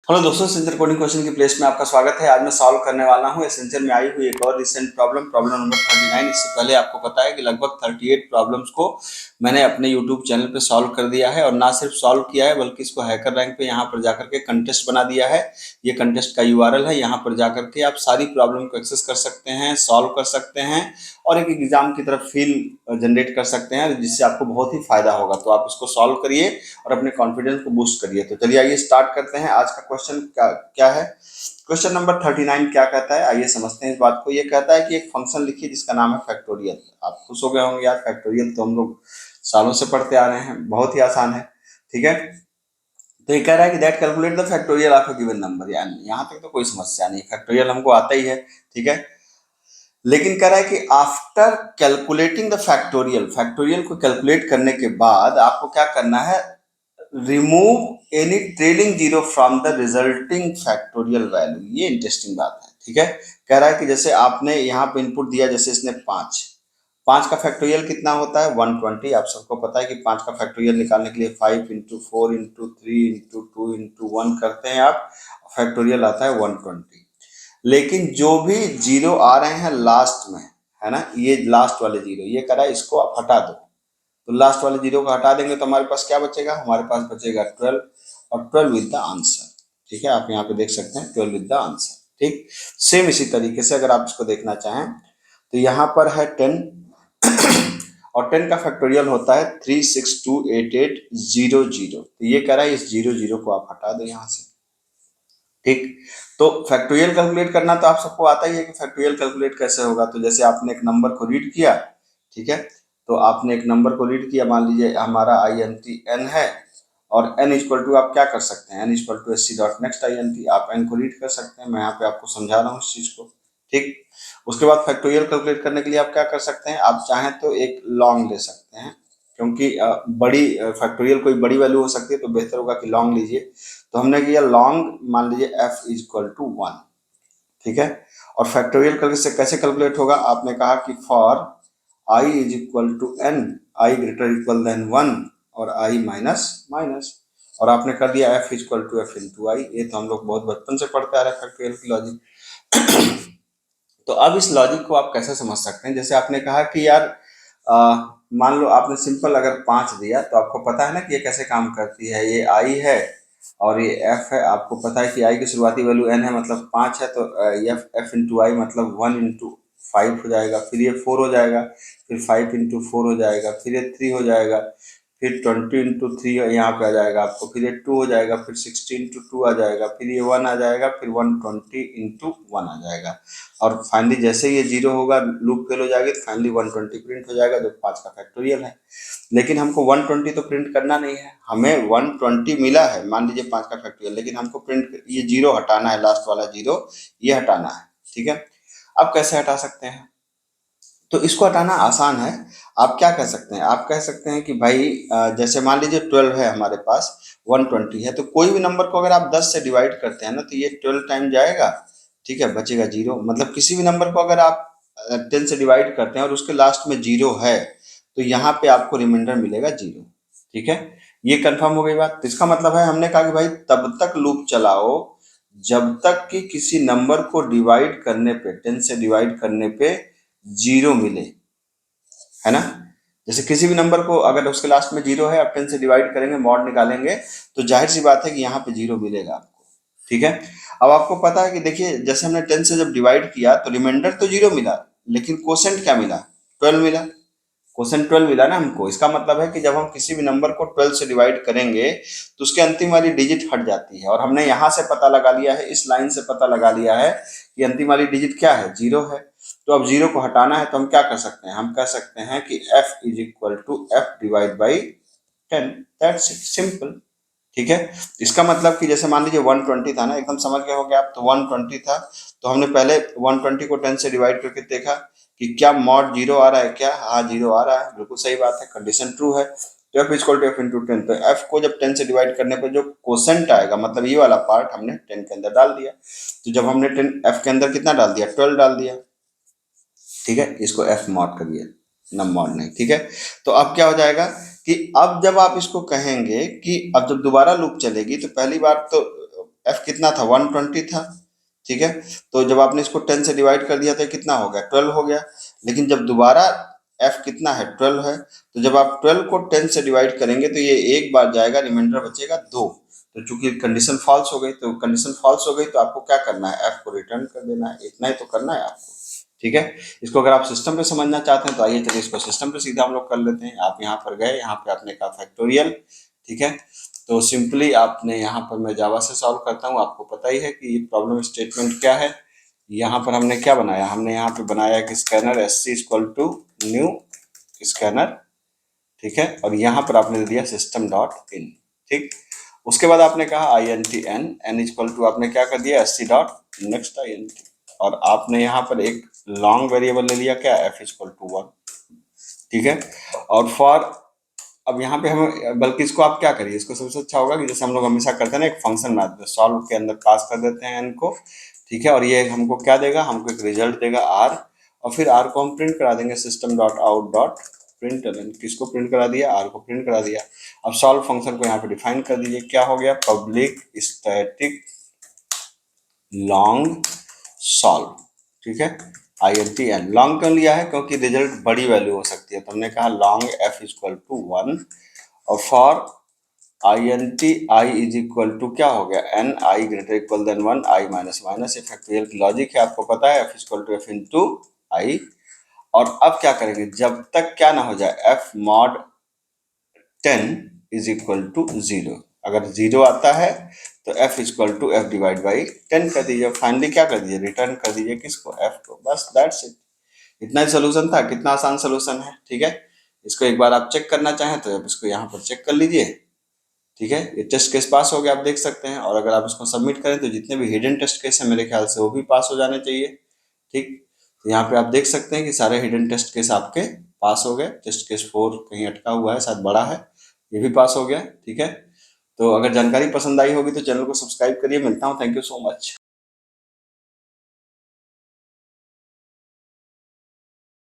Hello दोस्तों, essential coding question की place में आपका स्वागत है। आज मैं सॉल्व करने वाला हूं एसेंशियल में आई हुई एक और रिसेंट प्रॉब्लम नंबर 39। इससे पहले आपको पता है कि लगभग 38 प्रॉब्लम्स को मैंने अपने यूट्यूब चैनल पे सॉल्व कर दिया है, और ना सिर्फ सॉल्व किया है बल्कि इसको हैकर रैंक पे यहाँ पर जाकर के कंटेस्ट बना दिया है। ये कंटेस्ट का यूआरएल है, यहाँ पर जाकर के आप सारी प्रॉब्लम को एक्सेस कर सकते हैं, सॉल्व कर सकते हैं और एक एग्जाम की तरफ फील जनरेट कर सकते हैं, जिससे आपको बहुत ही फायदा होगा। तो आप इसको सॉल्व करिए और अपने कॉन्फिडेंस को बूस्ट करिए। तो चलिए आइए स्टार्ट करते हैं। आज का क्वेश्चन क्या है। क्वेश्चन नंबर 39 क्या कहता है, आइए समझते हैं इस बात को। ये कहता है कि एक फंक्शन लिखिए जिसका नाम है फैक्टोरियल। आप खुश हो गए होंगे, यार फैक्टोरियल तो हम लोग सालों से पढ़ते आ रहे हैं, बहुत ही आसान है। ठीक है, तो ये कह रहा है कि that calculate the factorial of a given number. यानी यहाँ तक तो कोई समस्या नहीं, फैक्टोरियल हमको आता ही है। ठीक है, लेकिन कह रहा है कि after calculating the factorial, factorial को कैलकुलेट करने के बाद आपको क्या करना है, remove any trailing zero from the resulting factorial value. ये इंटरेस्टिंग बात है। ठीक है, कह रहा है कि जैसे आपने यहाँ पे इनपुट दिया, जैसे इसने 5, 5 का फैक्टोरियल कितना होता है 120। आप सबको पता है कि 5 का फैक्टोरियल निकालने के लिए 5 इंटू 4 इंटू 3 इंटू 2 इंटू 1 करते हैं आप, फैक्टोरियल आता है 120। लेकिन जो भी जीरो आ रहे हैं लास्ट में, है ना, ये लास्ट वाले जीरो, ये कह रहा है इसको आप हटा दो। तो लास्ट वाले जीरो को हटा देंगे तो हमारे पास क्या बचेगा, हमारे पास बचेगा 12, और 12 विद द आंसर। ठीक है, आप यहाँ पे देख सकते हैं 12 विद द आंसर। ठीक, सेम इसी तरीके से अगर आप इसको देखना चाहें तो यहाँ पर है 10 और 10 का फैक्टोरियल होता है 3628800। तो ये कह रहा है इस जीरो जीरो को आप हटा दो यहाँ से। ठीक, तो फैक्टोरियल कैलकुलेट करना तो आप सबको आता ही है कि फैक्टोरियल कैलकुलेट कैसे होगा। तो जैसे आपने एक नंबर को रीड किया, ठीक है, तो आपने एक नंबर को रीड किया, मान लीजिए हमारा आई एन टी एन है, और एन इक्वल टू आप क्या कर सकते हैं, N equal to S C dot next I N T, आप एन को रीड कर सकते हैं। मैं यहाँ पे आपको समझा रहा हूँ इस चीज को। ठीक, उसके बाद फैक्टोरियल कैलकुलेट करने के लिए आप क्या कर सकते हैं, आप चाहें तो एक लॉन्ग ले सकते हैं, क्योंकि बड़ी फैक्टोरियल कोई बड़ी वैल्यू हो सकती है, तो बेहतर होगा कि लॉन्ग लीजिए। तो हमने किया लॉन्ग, मान लीजिए एफ इज इक्वल टू 1। ठीक है, और फैक्टोरियल करके से कैसे कैलकुलेट होगा, आपने कहा कि for I is equal to N, I greater equal than 1 और आई माइनस माइनस, और आपने कर दिया F is equal to F into I. ये तो हम लोग बहुत बचपन से पढ़ते आ रहे हैं फैक्टोरियल की लॉजिक। तो अब इस लॉजिक को आप कैसे समझ सकते हैं, जैसे आपने कहा कि यार मान लो आपने सिंपल अगर 5 दिया, तो आपको पता है ना कि ये कैसे काम करती है। ये आई है और ये एफ है, आपको पता है कि आई की शुरुआती वैल्यू एन है, मतलब 5 है, तो एफ एफ इंटू आई मतलब 1 इंटू 5 हो जाएगा, फिर ये 4 हो जाएगा, फिर 5 इंटू 4 हो जाएगा, फिर ये 3 हो जाएगा, फिर 20 इंटू 3 यहाँ पे आ जाएगा आपको, फिर ये 2 हो जाएगा, फिर 60 इंटू 2 आ जाएगा, फिर ये 1 आ जाएगा, फिर 120 इंटू 1 आ जाएगा, और फाइनली जैसे ये जीरो होगा लूप फेल हो जाएगी, तो फाइनली 120 प्रिंट हो जाएगा, जो 5 का फैक्टोरियल है। लेकिन हमको 120 तो प्रिंट करना नहीं है, हमें 120 मिला है, मान लीजिए 5 का फैक्टोरियल, लेकिन हमको प्रिंट ये जीरो हटाना है, लास्ट वाला जीरो ये हटाना है। ठीक है, अब कैसे हटा सकते हैं, तो इसको हटाना आसान है। आप क्या कह सकते हैं, आप कह सकते हैं कि भाई जैसे मान लीजिए 12 है हमारे पास, 120 है, तो कोई भी नंबर को अगर आप 10 से डिवाइड करते हैं ना, तो ये 12 टाइम जाएगा। ठीक है, बचेगा जीरो। मतलब किसी भी नंबर को अगर आप 10 से डिवाइड करते हैं और उसके लास्ट में जीरो है, तो यहाँ पे आपको रिमाइंडर मिलेगा जीरो। ठीक है, ये कंफर्म हो गई बात। तो इसका मतलब है हमने कहा कि भाई तब तक लूप चलाओ जब तक कि किसी नंबर को डिवाइड करने पे, 10 से डिवाइड करने पे जीरो मिले, है ना। जैसे किसी भी नंबर को अगर उसके लास्ट में जीरो है, आप 10 से डिवाइड करेंगे, मॉड निकालेंगे, तो जाहिर सी बात है कि यहाँ पे जीरो मिलेगा आपको। ठीक है, अब आपको पता है कि देखिए जैसे हमने 10 से जब डिवाइड किया तो रिमाइंडर तो जीरो मिला, लेकिन कोसेंट क्या मिला, 12 मिला। क्वेश्चन 12 मिला ना हमको, इसका मतलब है कि जब हम किसी भी नंबर को 12 से डिवाइड करेंगे तो उसके अंतिम वाली डिजिट हट जाती है, और हमने यहाँ से पता लगा लिया है, इस लाइन से पता लगा लिया है कि अंतिम वाली डिजिट क्या है, जीरो है। तो अब जीरो को हटाना है, तो हम क्या कर सकते हैं, हम कह सकते हैं कि f is equal to F divide by 10, that's it, simple. ठीक है, इसका मतलब कि जैसे मान लीजिए 120 था ना, एकदम समझ गए होंगे आप, तो 120 था, तो हमने पहले 120 को 10 से डिवाइड करके देखा कि क्या मॉड जीरो आ रहा है, क्या, हाँ जीरो आ रहा है, बिल्कुल सही बात है, कंडीशन ट्रू है। तो F equal to F into 10, तो एफ को जब 10 से डिवाइड करने पर जो कोसेंट आएगा, मतलब ये वाला पार्ट हमने 10 के अंदर डाल दिया। तो जब हमने 10 एफ के अंदर कितना डाल दिया, 12 डाल दिया। ठीक है, इसको एफ मॉड करिए, नम मॉड नहीं। ठीक है, तो अब क्या हो जाएगा कि अब जब आप इसको कहेंगे कि अब जब दोबारा लूप चलेगी, तो पहली बार तो f कितना था 120 था, ठीक है। तो जब आपने इसको 10 से डिवाइड कर दिया तो कितना हो गया 12 हो गया। लेकिन जब दोबारा f कितना है 12 है, तो जब आप 12 को 10 से डिवाइड करेंगे तो ये एक बार जाएगा, रिमाइंडर बचेगा 2। तो चूंकि कंडीशन फॉल्स हो गई, तो कंडीशन फॉल्स हो गई तो आपको क्या करना है, f को रिटर्न कर देना है, इतना ही तो करना है आपको, ठीक है। इसको अगर आप सिस्टम पे समझना चाहते हैं तो आइए चलिए इसको सिस्टम पे सीधा हम लोग कर लेते हैं। आप यहाँ पर गए, यहाँ पे आपने कहा फैक्टोरियल, ठीक है। तो सिंपली आपने यहाँ पर, मैं जावा से सॉल्व करता हूँ, आपको पता ही है कि ये प्रॉब्लम स्टेटमेंट क्या है। यहाँ पर हमने क्या बनाया, हमने यहाँ पे बनाया कि scanner sc equal to new scanner, ठीक है। और यहाँ पर आपने दे दिया सिस्टम डॉट इन, ठीक। उसके बाद आपने कहा INT n इक्वल टू आपने क्या कर दिया sc डॉट नेक्स्ट INT, और आपने यहाँ पर एक लॉन्ग वेरिएबल ले लिया क्या f इक्वल टू 1, ठीक है। और फॉर, अब यहाँ पे हम, बल्कि इसको आप क्या करिए, इसको सबसे अच्छा होगा कि जैसे हम लोग हमेशा करते हैं ना, एक फंक्शन बना देते हैं, सॉल्व के अंदर पास कर देते हैं n को, ठीक है। और ये हमको क्या देगा, हमको एक रिजल्ट देगा r, और फिर r को हम प्रिंट करा देंगे system dot out dot println. किसको प्रिंट करा दिया, r को प्रिंट करा दिया। अब सॉल्व फंक्शन को यहाँ पे डिफाइन कर दीजिए, क्या हो गया, पब्लिक स्टैटिक लॉन्ग सॉल्व, ठीक है। INT n लॉन्ग क्यों लिया है, क्योंकि रिजल्ट बड़ी वैल्यू हो सकती है, तो हमने कहा लॉन्ग f इक्वल टू 1, और for INT I is equal to क्या हो गया, n i greater equal than 1 i minus minus. ये फैक्टोरियल की लॉजिक है, आपको पता है, f equal to f into I. और अब क्या करेंगे, जब तक क्या ना हो जाए f mod 10 is equal to 0, अगर 0 आता है तो f equal to f divide by 10 कर दीजिए। फाइनली क्या कर दीजिए, रिटर्न कर दीजिए किसको, f को, बस दैट्स इट। इतना ही सोल्यूशन था, कितना आसान सोल्यूशन है, ठीक है। इसको एक बार आप चेक करना चाहें तो आप इसको यहाँ पर चेक कर लीजिए, ठीक है। ये टेस्ट केस पास हो गया, आप देख सकते हैं। और अगर आप इसको सबमिट करें तो जितने भी हिडन टेस्ट केस हैं मेरे ख्याल से वो भी पास हो जाने चाहिए, ठीक। तो यहाँ पे आप देख सकते हैं कि सारे हिडन टेस्ट केस आपके पास हो गए। टेस्ट केस 4 कहीं अटका हुआ है, शायद बड़ा है, ये भी पास हो गया, ठीक है। तो अगर जानकारी पसंद आई होगी तो चैनल को सब्सक्राइब करिए। मिलता हूँ, थैंक यू सो मच।